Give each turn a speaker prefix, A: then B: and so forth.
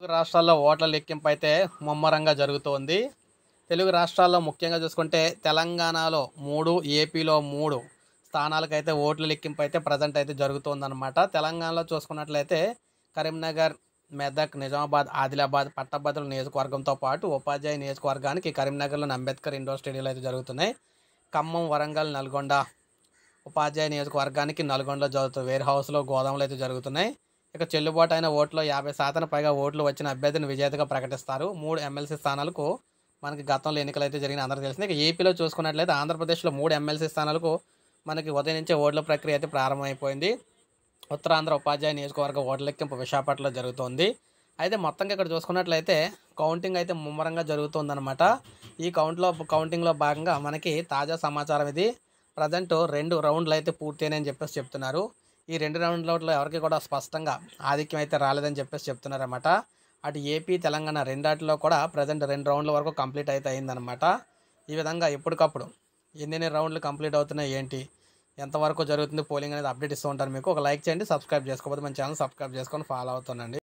A: తెలుగు రాష్ట్రాల్లో ఓట్ల లెక్కింపు అయితే ముమ్మరంగా జరుగుతోంది. తెలుగు రాష్ట్రాల్లో ముఖ్యంగా చూసుకుంటే తెలంగాణలో 3, ఏపీలో 3 స్థానాలకైతే ఓట్ల లెక్కింపు అయితే ప్రజెంట్ అయితే జరుగుతోందనమాట. తెలంగాణలో చూసుకున్నట్లయితే కరీంనగర్, మెదక్, నిజామాబాద్, ఆదిలాబాద్, పట్టభద్రుల నియోజకవర్గంతో పాటు ఉపాధ్యాయ నియోజకవర్గానికి కరీంనగర్లోని అంబేద్కర్ ఇండోర్ స్టేడియంలో అయితే జరుగుతున్నాయి. ఖమ్మం, వరంగల్, నల్గొండ ఉపాధ్యాయ నియోజకవర్గానికి నల్గొండలో జరుగుతుంది. వేర్ హౌస్లో, గోదాములు అయితే జరుగుతున్నాయి. ఇక చెల్లుబాటు అయిన ఓట్లో 50% పైగా ఓట్లు వచ్చిన అభ్యర్థిని విజేతగా ప్రకటిస్తారు. 3 ఎమ్మెల్సీ స్థానాలకు మనకి గతంలో ఎన్నికలు అయితే జరిగిన అందరికీ తెలిసింది. ఇక ఏపీలో చూసుకున్నట్లయితే ఆంధ్రప్రదేశ్లో 3 ఎమ్మెల్సీ స్థానాలకు మనకి ఉదయం నుంచే ఓట్ల ప్రక్రియ అయితే ప్రారంభమైపోయింది. ఉత్తరాంధ్ర ఉపాధ్యాయ నియోజకవర్గ ఓట్ల లెక్కింపు విశాఖపట్నంలో జరుగుతోంది. అయితే మొత్తంగా ఇక్కడ చూసుకున్నట్లయితే కౌంటింగ్ అయితే ముమ్మరంగా జరుగుతుందన్నమాట. ఈ కౌంటింగ్లో భాగంగా మనకి తాజా సమాచారం ఇది. ప్రజెంట్ 2 రౌండ్లు అయితే పూర్తయినాయని చెప్పేసి చెప్తున్నారు. ఈ 2 రౌండ్లలో ఎవరికి కూడా స్పష్టంగా ఆధిక్యం అయితే రాలేదని చెప్పేసి చెప్తున్నారన్నమాట. అటు ఏపీ, తెలంగాణ రెండాటిలో కూడా ప్రజెంట్ 2 రౌండ్ల వరకు కంప్లీట్ అయితే అయిందనమాట. ఈ విధంగా ఎప్పటికప్పుడు ఎన్ని రౌండ్లు కంప్లీట్ అవుతున్నాయి, ఏంటి, ఎంతవరకు జరుగుతుంది పోలింగ్ అనేది అప్డేట్ ఇస్తూ ఉంటాను మీకు. ఒక లైక్ చేయండి, సబ్స్క్రైబ్ చేసుకోకపోతే మన ఛానల్ సబ్స్క్రైబ్ చేసుకొని ఫాలో అవుతానండి.